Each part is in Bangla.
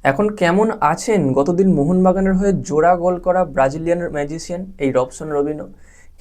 এখন কেমন আছেন গতদিন মোহনবাগানের হয়ে জোড়া গোল করা ব্রাজিলিয়ান ম্যাজিশিয়ান এই রবসন রবিনো?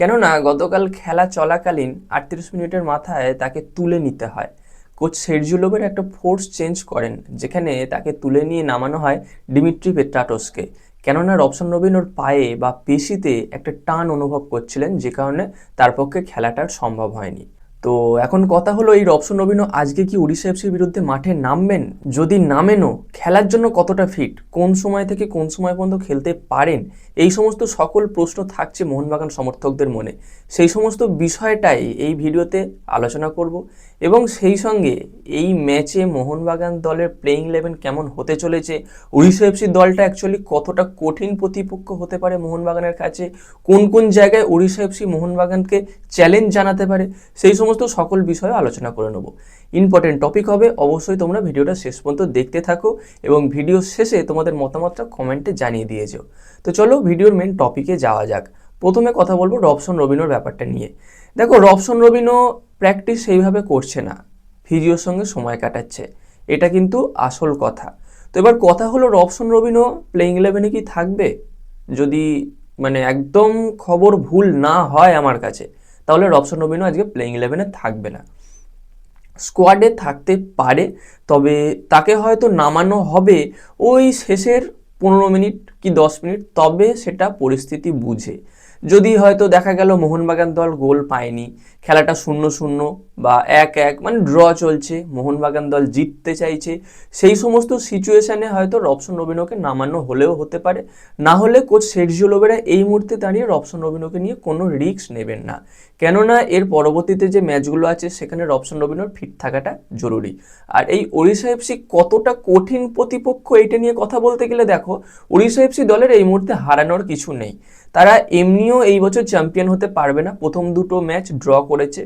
কেননা গতকাল খেলা চলাকালীন 38 মিনিটের মাথায় তাকে তুলে নিতে হয়। কোচ সের্জিও লোবের একটা ফোর্স চেঞ্জ করেন, যেখানে তাকে তুলে নিয়ে নামানো হয় ডিমিট্রি পেট্রাটোসকে। কেননা রবসন রবিনোর পায়ে বা পেশিতে একটা টান অনুভব করছিলেন, যে কারণে তার পক্ষে খেলাটা সম্ভব হয়নি। তো এখন কথা হলো, এই রবসন রবিনো আজকে কি উড়িষ্যা এফসির বিরুদ্ধে মাঠে নামবেন? যদি নামেনও, খেলার জন্য কতটা ফিট, কোন সময় থেকে কোন সময় পর্যন্ত খেলতে পারেন, এই সমস্ত সকল প্রশ্ন থাকছে মোহনবাগান সমর্থকদের মনে। সেই সমস্ত বিষয়টাই এই ভিডিওতে আলোচনা করব, এবং সেই সঙ্গে এই ম্যাচে মোহনবাগান দলের প্লেইং ইলেভেন কেমন হতে চলেছে, উড়িষ্যা এফসির দলটা অ্যাকচুয়ালি কতটা কঠিন প্রতিপক্ষ হতে পারে মোহনবাগানের কাছে, কোন কোন জায়গায় উড়িষ্যা এফসি মোহনবাগানকে চ্যালেঞ্জ জানাতে পারে, সেই সমস্ত সকল বিষয়ে আলোচনা করে নেব। ইম্পর্টেন্ট টপিক হবে, অবশ্যই তোমরা ভিডিওটা শেষ পর্যন্ত দেখতে থাকো এবং ভিডিও শেষে তোমাদের মতামতটা কমেন্টে জানিয়ে দিয়ে যেও। তো চলো ভিডিওর মেন টপিকে যাওয়া যাক। প্রথমে কথা বলবো রবসন রবিনোর ব্যাপারটা নিয়ে। দেখো, রবসন রবিনো প্র্যাকটিস সেইভাবে করছে না, ফিজিওর সঙ্গে সময় কাটাচ্ছে, এটা কিন্তু আসল কথা। তো এবার কথা হলো, রবসন রবিনো প্লেইং ইলেভেনে কি থাকবে? যদি একদম খবর ভুল না হয় আমার কাছে, তাহলে রবসন রবিনো আজকে প্লেইং ইলেভেনে থাকবে না। স্কোয়াডে থাকতে পারে, তবে তাকে হয়তো নামানো হবে ওই শেষের 15 মিনিট কি 10 মিনিট, তবে সেটা পরিস্থিতি বুঝে। যদি হয়তো দেখা গেল মোহনবাগান দল গোল পায়নি, খেলাটা 0-0 বা 1-1 ড্র চলছে, মোহনবাগান দল জিততে চাইছে, সেই সমস্ত সিচুয়েশানে হয়তো রবসন রবিনোকে নামানো হলেও হতে পারে। না হলে কোচ সের্জিও লোবেরা এই মুহূর্তে দাঁড়িয়ে রবসন রবিনোকে নিয়ে কোনো রিস্ক নেবেন না, কেননা এর পরবর্তীতে যে ম্যাচগুলো আছে সেখানে রবসন রবিনোর ফিট থাকাটা জরুরি। আর এই ওড়িশা এফসি কতটা কঠিন প্রতিপক্ষ, এইটা নিয়ে কথা বলতে গেলে দেখো, ওড়িশা এফসি দলের এই মুহূর্তে হারানোর কিছু নেই। তারা এমনিও এই বছর চ্যাম্পিয়ন হতে পারবে না, প্রথম দুটো ম্যাচ ড্র করেছে।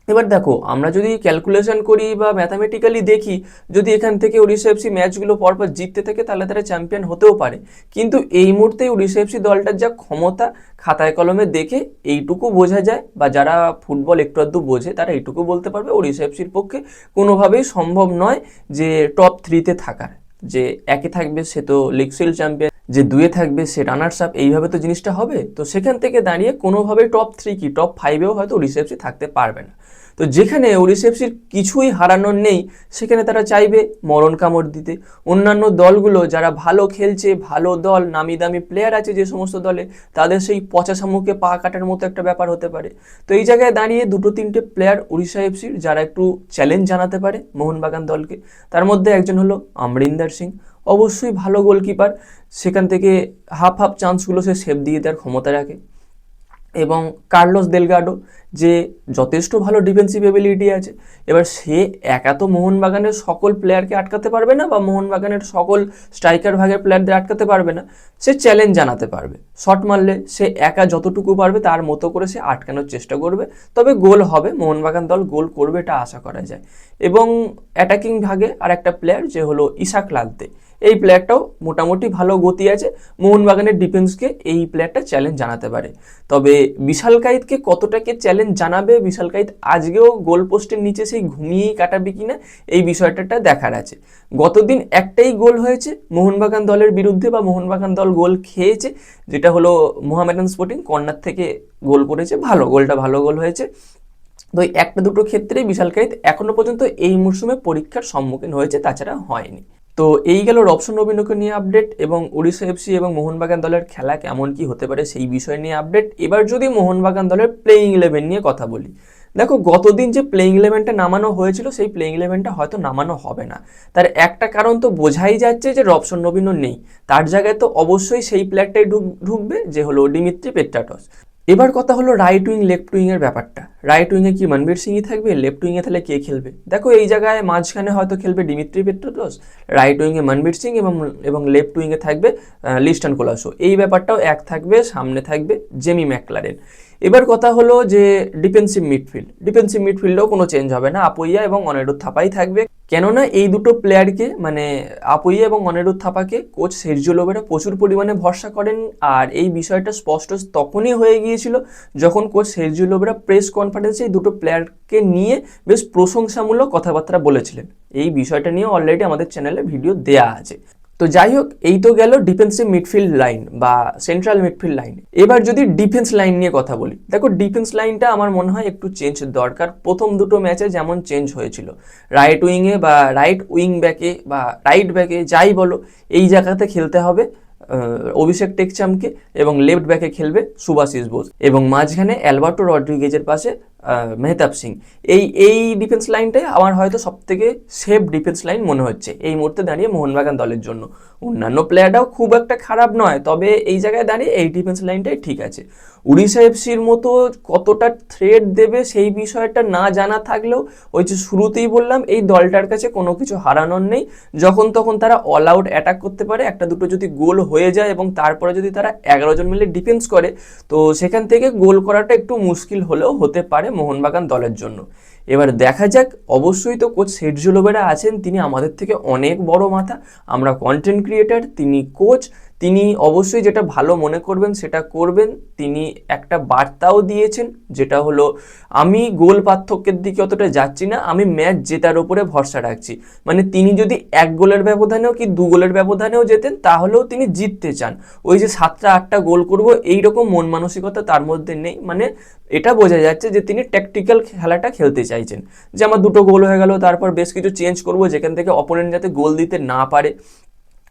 এবার দেখো, আমরা যদি ক্যালকুলেশন করি বা ম্যাথামেটিক্যালি দেখি, যদি এখান থেকে ওড়িশা এফসি ম্যাচগুলো পরপর জিততে থাকে, তাহলে তারা চ্যাম্পিয়ন হতেও পারে। কিন্তু এই মুহূর্তে ওড়িশা এফসি দলটার যা ক্ষমতা, খাতায় কলমে দেখে এইটুকু বোঝা যায়, বা যারা ফুটবল একটু আধটু বোঝে তারা এইটুকু বলতে পারবে, ওড়িশা এফসির পক্ষে কোনোভাবেই সম্ভব নয় যে টপ 3-তে থাকার। যে একে থাকবে সে তো লিগ শিল্ড চ্যাম্পিয়ন, যে 2-এ থাকবে সে রানার্স আপ, এইভাবে তো জিনিসটা হবে। তো সেখান থেকে দাঁড়িয়ে কোনোভাবেই টপ 3 কি টপ 5-এও হয়তো ওড়িশা এফসি থাকতে পারবে না। তো যেখানে ওড়িশা এফসির কিছুই হারানোর নেই, সেখানে তারা চাইবে মরণ কামড় দিতে। অন্যান্য দলগুলো যারা ভালো খেলছে, ভালো দল, নামি দামি প্লেয়ার আছে যে সমস্ত দলে, তাদের সেই পচা শামুকে পা কাটার মতো একটা ব্যাপার হতে পারে। তো এই জায়গায় দাঁড়িয়ে 2-3টে প্লেয়ার উড়িষ্যা এফসির যারা একটু চ্যালেঞ্জ জানাতে পারে মোহনবাগান দলকে, তার মধ্যে একজন হলো অমরিন্দর সিং। অবশ্যই ভালো গোলকিপার, সেখান থেকে হাফ হাফ চান্সগুলো সে সেভ দিয়ে দেওয়ার ক্ষমতা রাখে। এবং কার্লোস দেলগাডো, যে যথেষ্ট ভালো ডিফেন্সিভ এবিলিটি আছে। এবার সে একা তো মোহনবাগানের সকল প্লেয়ারকে আটকাতে পারবে না, বা মোহনবাগানের সকল স্ট্রাইকার ভাগের প্লেয়ারদের আটকাতে পারবে না। সে চ্যালেঞ্জ জানাতে পারবে, শট মারলে সে একা যতটুকু পারবে তার মতো করে সে আটকানোর চেষ্টা করবে। তবে গোল হবে, মোহনবাগান দল গোল করবে, এটা আশা করা যায়। এবং অ্যাটাকিং ভাগে আর একটা প্লেয়ার যে হলো ইসাক লালতে, এই প্লেয়ারটাও মোটামুটি ভালো গতি আছে, মোহনবাগানের ডিফেন্সকে এই প্লেয়ারটা চ্যালেঞ্জ জানাতে পারে। তবে বিশাল কাইতকে কতটাকে চ্যালেঞ্জ জানাবে, বিশাল কাইত আজকেও গোল পোস্টের নিচে সেই ঘুমিয়েই কাটাবে কিনা, এই বিষয়টা দেখার আছে। গতদিন একটাই গোল হয়েছে মোহনবাগান দলের বিরুদ্ধে, বা মোহনবাগান দল গোল খেয়েছে, যেটা হলো মোহামেডান স্পোর্টিং কর্নার থেকে গোল করেছে, ভালো গোলটা, ভালো গোল হয়েছে। তো এই একটা দুটো ক্ষেত্রেই বিশাল কাইত এখনো পর্যন্ত এই মরশুমে পরীক্ষার সম্মুখীন হয়েছে, তাছাড়া হয়নি। তো এই গেল রবসন রবিনোকে নিয়ে আপডেট, এবং উড়িষ্যা এফসি এবং মোহনবাগান দলের খেলা কেমন কি হতে পারে সেই বিষয় নিয়ে আপডেট। এবার যদি মোহনবাগান দলের প্লেইং ইলেভেন নিয়ে কথা বলি, দেখো গতদিন যে প্লেইং ইলেভেনটা নামানো হয়েছিল, সেই প্লেইং ইলেভেনটা হয়তো নামানো হবে না। তার একটা কারণ তো বোঝাই যাচ্ছে, যে রবসন রবিনো নেই, তার জায়গায় তো অবশ্যই সেই প্লেয়ারটাই ঢুকবে, যে হলো ডিমিত্রি পেট্রাটোস। এবার কথা হলো রাইট উইং লেফট উইংয়ের ব্যাপারটা। রাইট উইংয়ে কি মনবীর সিংই থাকবে, লেফট উইংয়ে তাহলে কে খেলবে? দেখো, এই জায়গায় মাঝখানে হয়তো খেলবে ডিমিত্রি পেট্রাটোস, রাইট উইংয়ে মনবীর সিং, এবং লেফট উইংয়ে থাকবে লিস্টন কোলাসো। এই ব্যাপারটাও এক থাকবে, সামনে থাকবে জেমি ম্যাকলারেন। এবার কথা হলো যে ডিফেন্সিভ মিডফিল্ডেও কোনো চেঞ্জ হবে না, আপুইয়া এবং অনিরুদ্ধ থাপাই থাকবে। কেননা এই দুটো প্লেয়ারকে, আপুইয়া এবং অনিরুদ্ধ থাপাকে কোচ সের্জিও লোবেরা প্রচুর পরিমাণে ভরসা করেন। আর এই বিষয়টা স্পষ্ট তখনই হয়ে গিয়েছিল যখন কোচ সের্জিও লোবেরা প্রেস কনফারেন্সে এই দুটো প্লেয়ারকে নিয়ে বেশ প্রশংসামূলক কথাবার্তা বলেছিলেন। এই বিষয়টা নিয়ে অলরেডি আমাদের চ্যানেলে ভিডিও দেয়া আছে। তো যাই হোক, এই তো গেল ডিফেন্সিভ মিডফিল্ড লাইন বা সেন্ট্রাল মিডফিল্ড লাইন। এবার যদি ডিফেন্স লাইন নিয়ে কথা বলি, দেখো ডিফেন্স লাইনটা আমার মনে হয় একটু চেঞ্জ দরকার। প্রথম দুটো ম্যাচে যেমন চেঞ্জ হয়েছিল, রাইট উইংয়ে বা রাইট উইং ব্যাকে বা রাইট ব্যাকে যাই বলো, এই জায়গাতে খেলতে হবে অভিষেক টেকচামকে, এবং লেফট ব্যাকে খেলবে সুভাশিস বোস, এবং মাঝখানে অ্যালবার্টো রড্রিগেজের পাশে মেহতাব সিং। এই ডিফেন্স লাইনটাই আমার হয়তো সব থেকে সেফ ডিফেন্স লাইন মনে হচ্ছে এই মুহূর্তে দাঁড়িয়ে মোহনবাগান দলের জন্য। অন্যান্য প্লেয়ারটাও খুব একটা খারাপ নয়, তবে এই জায়গায় দাঁড়িয়ে এই ডিফেন্স লাইনটাই ঠিক আছে। উড়িষ্যা এফসির মতো কতটা থ্রেট দেবে সেই বিষয়টা না জানা থাকলেও, ওই যে শুরুতেই বললাম, এই দলটার কাছে কোনো কিছু হারানোর নেই। যখন তখন তারা অল আউট অ্যাটাক করতে পারে, একটা দুটো যদি গোল হয়ে যায় এবং তারপরে যদি তারা 11 জন মিলে ডিফেন্স করে, তো সেখান থেকে গোল করাটা একটু মুশকিল হলেও হতে পারে মোহনবাগান দলের জন্য। এবার দেখা যাক, অবশ্যই তো কোচ সের্জিও লোবেরা আছেন, তিনি আমাদের থেকে অনেক বড় মাথা, আমরা কন্টেন্ট ক্রিয়েটার, তিনি কোচ, তিনি অবশ্যই যেটা ভালো মনে করবেন সেটা করবেন। তিনি একটা বার্তাও দিয়েছেন, যেটা হলো আমি গোল পার্থক্যের দিকে অতটা যাচ্ছি না, আমি ম্যাচ জেতার ওপরে ভরসা রাখছি। মানে তিনি যদি 1 গোলের ব্যবধানেও কি 2 গোলের ব্যবধানেও যেতেন, তাহলেও তিনি জিততে চান। ওই যে 7টা 8টা গোল করবো এইরকম মন মানসিকতা তার মধ্যে নেই। মানে এটা বোঝা যাচ্ছে যে তিনি ট্যাকটিক্যাল খেলাটা খেলতে চাইছেন, যে আমার 2টো গোল হয়ে গেল, তারপর বেশ কিছু চেঞ্জ করব যেখান থেকে অপোনেন্ট যাতে গোল দিতে না পারে।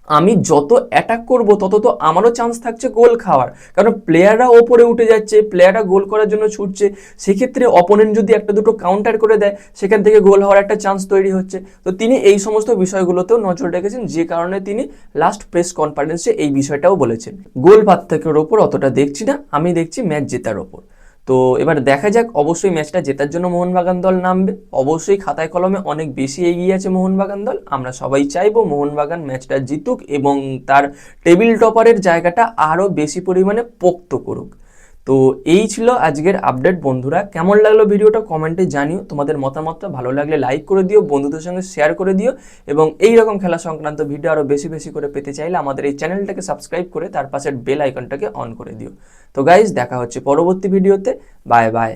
আমি যত অ্যাটাক করব তত তো আমারও চান্স থাকছে গোল খাওয়ার, কারণ প্লেয়াররা ওপরে উঠে যাচ্ছে, প্লেয়াররা গোল করার জন্য ছুটছে। সেক্ষেত্রে অপোনেন্ট যদি একটা দুটো কাউন্টার করে দেয়, সেখান থেকে গোল হওয়ার একটা চান্স তৈরি হচ্ছে। তো তিনি এই সমস্ত বিষয়গুলোতেও নজর রেখেছেন, যে কারণে তিনি লাস্ট প্রেস কনফারেন্সে এই বিষয়টাও বলেছেন। গোল পার্থক্যের ওপর অতটা দেখছি না, আমি দেখছি ম্যাচ জেতার ওপর। তো এবার দেখা যাক, অবশ্যই ম্যাচটা জেতার জন্য মোহনবাগান দল নামবে, অবশ্যই খাতায় কলমে অনেক বেশি এগিয়ে আছে মোহনবাগান দল। আমরা সবাই চাইবো মোহনবাগান ম্যাচটা জিতুক এবং তার টেবিল টপারের জায়গাটা আরও বেশি পরিমাণে পোক্ত করুক। তো এই ছিল আজকের আপডেট বন্ধুরা। কেমন লাগলো ভিডিওটা কমেন্টে জানিও, তোমাদের মতামতটা ভালো লাগলে লাইক করে দিও, বন্ধুদের সঙ্গে শেয়ার করে দিও, এবং এই রকম খেলা সংক্রান্ত ভিডিও আরও বেশি বেশি করে পেতে চাইলে আমাদের এই চ্যানেলটাকে সাবস্ক্রাইব করে তার পাশের বেল আইকনটাকে অন করে দিও। তো গাইজ, দেখা হচ্ছে পরবর্তী ভিডিওতে। Bye bye.